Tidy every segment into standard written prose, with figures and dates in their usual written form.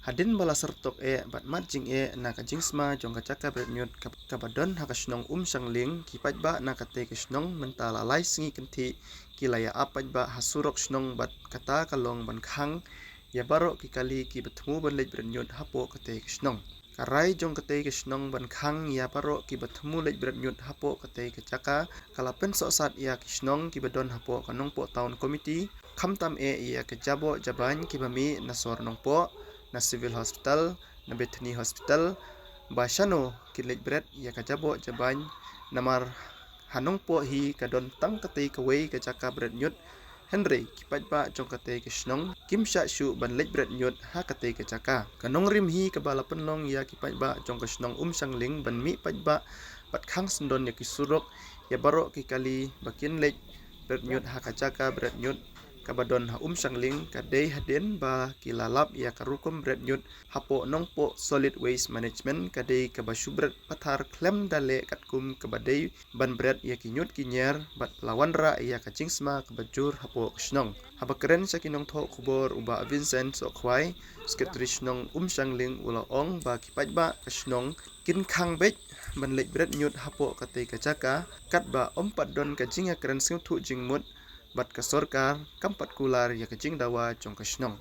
Hadin bala sertok bat matjing na kajing sma jong kacaka bernyut kabadon hakasnong sangling kipat ba na kate kasnong mentala lai singi kenti kilaya apat ba hasurok snong bat kata kalong ban khang ya barok kikali ki betemu ban lej bernyut hapo kate kasnong karai jong kate kasnong ban khang ya barok ki betemu lej bernyut hapo kate kacaka kalapen sosat ya kasnong ki badon hapo kanong po town committee khamtam ya kejabo jaban ki bami nasor nong po na civil hospital na Bethany hospital basano kilej bret ya kajabo jaban namar hanong po hi kadon tang katay kaway kajaka bret nyut Henry kipat ba jong katay kisnong kim sha shu ban lej bret nyut ha katay kajaka kanong rim hi kabala penlong ya kipat ba jong kisnong sangling ban mi pat ba pat khang sendon ya kisurok ya barok kikali bakin lej bret nyut ha kajaka bret nyut kabadon ha sangling kadai hadin ba kilalap ya karukum bret nyut hapo nong po solid waste management kadai kabasubret pathar klem dale katkum kabadai ban bret ya kinyut kinyer bat lawan ra ya kacingsma kabajur hapo ksnong habakren sa kinong tho kubor uba Vincent Sokwai sekretary snong sangling ulaong ba kipat ba ksnong kin khang bej ban lej bret nyut hapo katay kajaka kat ba pat don kajing akren sing thu jingmut bat ka sorkar kampat kular ya kajing dawa jong kasnong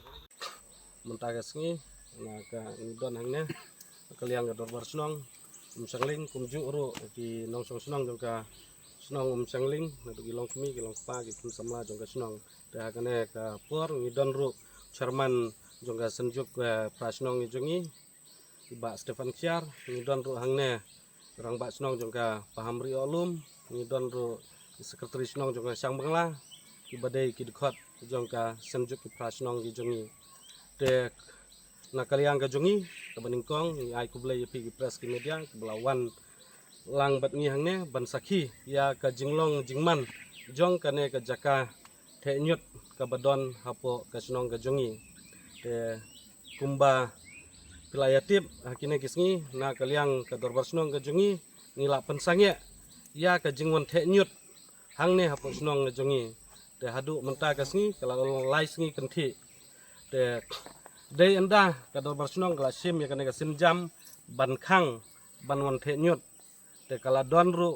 Mentagas ngi na ka ngidon hangnya kaliang ga dorbar snong sangling kumju ro ki nong song snong jong ka snong sangling na du gilong kmi gilong pa ki kum samla jong ka snong da kane ka por ngidon ro chairman jong ka senjuk pra snong jongi ba Stefan Kiar ngidon ro hangne rang ba snong jong ka pahamri olum ngidon ro sekretari snong jong ka sang bangla ki badai ki dikot jong ka senjuk ki pra snong ki jongi te na kaliang ka jongi ka baningkong ni ai ku blai pi press ki media ki belawan lang bat ngi hangne ban sakhi ya ka jinglong jingman jong kane ka jaka the nyut ka badon hapo ka snong ka jongi te kumba pilayatip hakine kisngi na kaliang ka dorbar snong ka jongi ngila pensangye ya ka jingwon the nyut hangne hapo snong ka jongi te hadu menta kasngi kalau lai sngi kenti te dei anda kador barsnong kala sim ya kanega sinjam ban khang ban won the nyut te kala don ru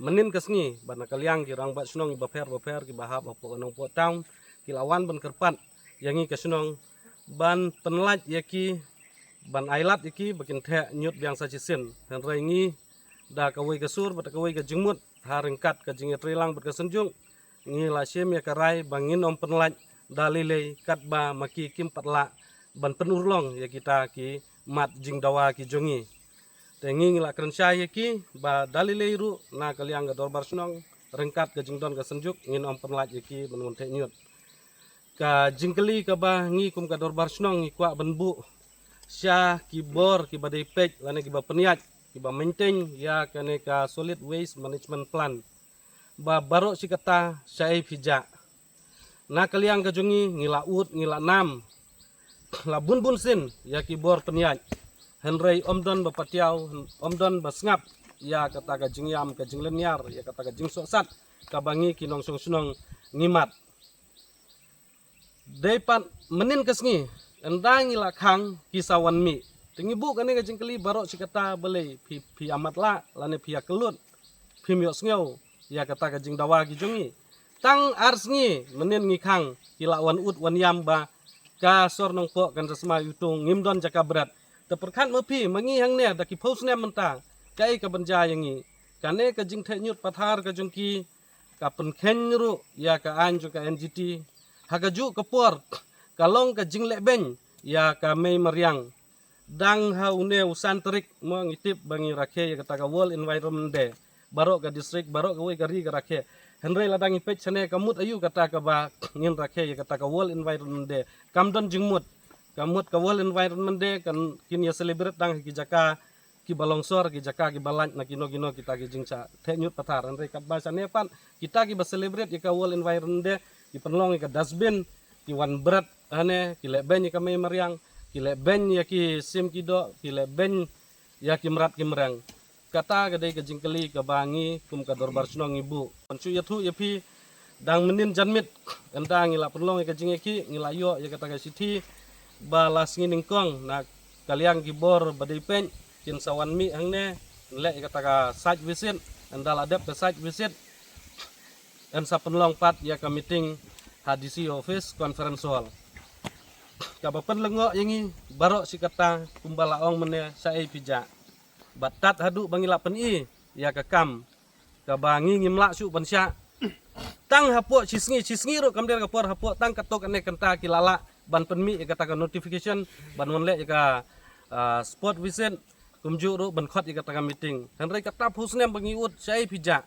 menin kasngi ban kaliang ki rang ba snong bafer ki bahap opo nong po taung ki lawan ban kerpat yangi kasnong ban penlaj yaki ban ailat yaki bakin the nyut biang sa cisin dan rengi da kawai kasur bat kawai ka jingmut haringkat ka jinge trilang bat kasenjung ngi la sim ya karai bangin om penlaj dalile kat ba maki kim patla ban penurlong ya kita ki mat jing dawa ki jongi te ngi la krensya ya ki ba dalile ru na kaliang ga dorbar snong rengkat ka jingdon ka senjuk ngin om penlaj ya ki benun te nyut ka jingkeli ka ba ngi kum ka dorbar snong ngi kwa benbu sya ki bor ki badai pej lane ki ba peniat ki ba maintain ya kane ka solid waste management plan ba barok si kata syai fija na kaliang ka jongi ngila ut ngila nam la bun sin ya ki bor peniat henrei omdon ba patiau omdon ba sngap ya kata ka jingyam ka jingleniar ya kata ka jingsosat ka bangi ki nong song sunong ngimat depan menin kasngi endang ngila khang kisawan mi tingi bu kane ka jingkeli barok si kata belai pi amat la lane pi akelut pi miok sngeu ya kata ka jing dawa ki jongi tang arsngi menin ngi khang kila wan ut wan yam ba ka sor nong po kan resma yutung ngimdon jaka berat te perkhan mepi mangi hang ne da ki pos ne menta kai ka banja yangi kane ka jing the nyut pathar ka jongki ka pen khen ru ya ka an jo ka NGT hagaju ka por kalong ka jing le ben ya ka mei mariang dang ha une usan terik mo ngitip bangi rakhe ya kata ka World Environment Day barok ka district barok ka wei ka ri ka rakhe henrei ladang ipet chane kamut ayu kata ka ba ngin rakhe ya kata ka World Environment Day kamdon jingmut kamut ka World Environment Day kan kin ya celebrate dang ki jaka ki balongsor ki jaka ki balanj na kino kita ki jingcha the nyut pathar henrei kat ba chane pan kita ki ba celebrate ya ka World Environment Day ki penlong ya ka dustbin ki wan berat ane ki leben ya ka mei mariang ki leben ya ki sim kido ki leben ya ki merat ki merang kata kadai ka jingkeli ka bangi kum ka dorbar snong ibu pancu ya thu ya pi dang menin janmit entang ngila perlong ka jingeki ngila yo ya kata ka siti balas ngi ningkong na kaliang gibor badipen cin sawan mi hangne le kata ka site visit andal adep ke site visit dan sa penlong pat ya ka meeting hadisi office conference hall kabapan lengo yangi barok si kata kumbalaong mene sai pija batat hadu bangila pen i ya ka kam ka bangi ngimla su bansya tang hapo cisngi ro kamder ka por hapo tang katok ane kanta kilala ban penmi ya kata ka notification ban monle ya ka sport visit kumju ro ban khot ya kata ka meeting han rei kata phusnem bangiut sai pija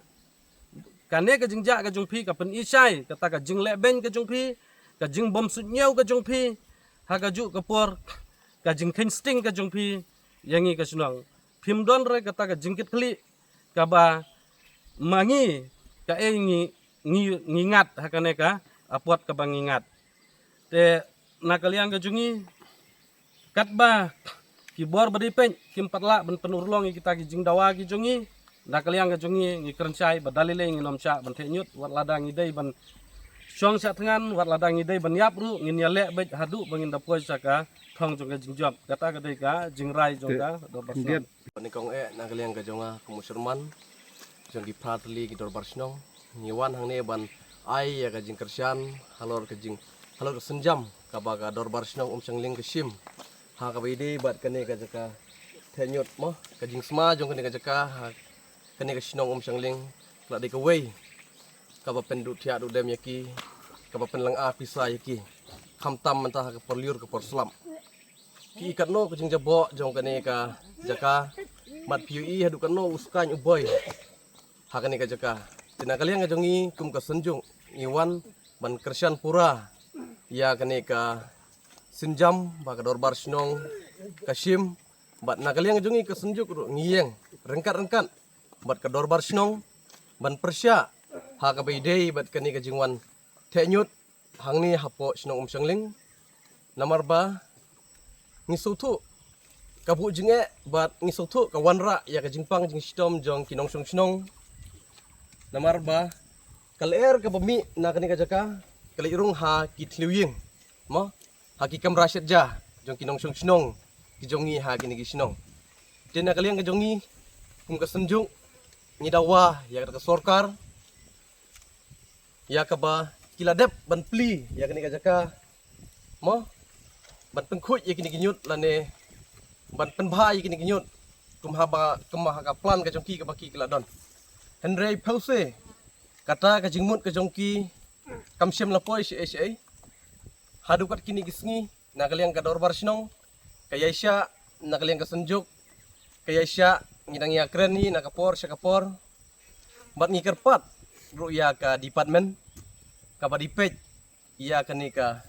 kane ka jingja ka jungpi ka pen i sai kata ka jingle ben ka jungpi ka jing bom su nyau ka jungpi ha ka ju ka por ka jing khen sting ka jungpi yangi ka sunang phim don re kata ka jingkit kli ka ba mangi ka ngingat hakane ka apuat ka bang ingat te nakaliang ka jungi katba kibor badipen kim patla ban penurlong kita ki jing dawa ki jungi nakaliang ka jungi ngi kerensai badalile ngi nomcha ban tenyut wat ladang idai ban syong sa tengan wat ladang idai ban yapru ngin yale bet hadu bangin dapoi saka thong jong ka jingjob kata ka dei ka jingrai jong ka do basno Nikong nakaliang ka jonga kumusurman jong di pratli ki dor barsnong ngiwan hangne ban ai ya ka jing kersian halor ka senjam ka ba ka dor barsnong sangling ka sim ha ka bide bat kane ka jaka tenyut mo ka jing sma jong kane ka jaka kane ka sinong sangling la de ka wei ka ba pendu thia du dem yaki ka ba penlang a pisa yaki khamtam mentah ka perliur ka perslam ki ikat no ka jing jabo jong kane ka jaka mat PUI hadu kan no uskan uboy hakane ka jaka tina kaliang ka jongi kum ka senjung iwan ban kersian pura ya kane ka sinjam ba ka dor barsnong kasim bat na kaliang ka jongi ka senjuk ru ngiyeng rengkat bat ka dor barsnong ban persya ha ka beidei bat kane ka jingwan tenyut hangni hapo snong sangling namar ba ngisutu kabu jinge bat ngisutu ka wanra ya ka jingpang jing stom jong kinong snong namar ba kaler ka bami na kani ka jaka kalirung ha kitliwing mo ha ki kam rasyat ja jong kinong snong ki jongi ha kini ki snong den na kaliang ka jongi kum ka senjung ni dawa ya ka sorkar ya ka ba kiladep ban pli ya kani ka jaka mo ban pengkhuj ya kini kinyut lane ban penbha ya kini kinyut kumha ka plan ka jongki ka baki kiladon Henry Pause kata ka jingmut ka jongki kamsyam lapoi si hadu kat kini gisngi nakaliang ka dor barsnong kaya isya nakaliang ka senjuk kaya isya ngidang ya keren ni nakapor bat ngikerpat ru ya ka department ka badipej iya kani ka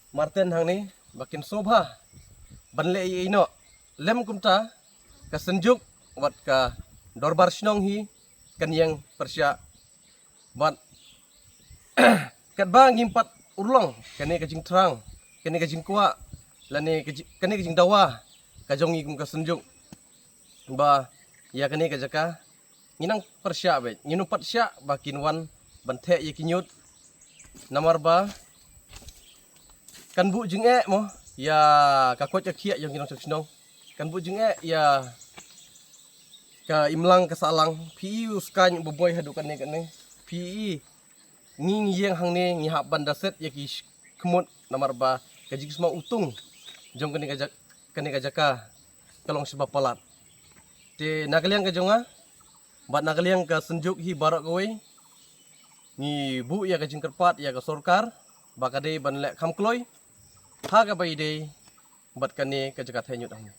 Martin hang ni bakin sobha banle ino lem kumta ka senjuk wat ka dor barsnong hi kanyang persya bat kat bang impat urlong kani ka jing terang kani ka jing kwa lani kani ka jing dawa ka jongi kum ka senjuk ba ya kani ka jaka nginang persya be nginu patsya bakin wan banthe ye kinyut namar ba kan bu jing mo ya ka ko chakia yang kinong snong kan bu jing ya ka imlang ka salang pi uskan boboy hadukan ni kane pi nging yang hang ni ngi hab bandaset ya ki kemut namar ba ka jing semua utung jong kani ka jaka kalong sebab palat te nakaliang ka jonga bat nakaliang ka senjuk hi barak kowe ni bu ya ka jing kerpat ya ka sorkar bakade ban lek kham kloy ha ka bai de bat kani ka jaka thanyut ang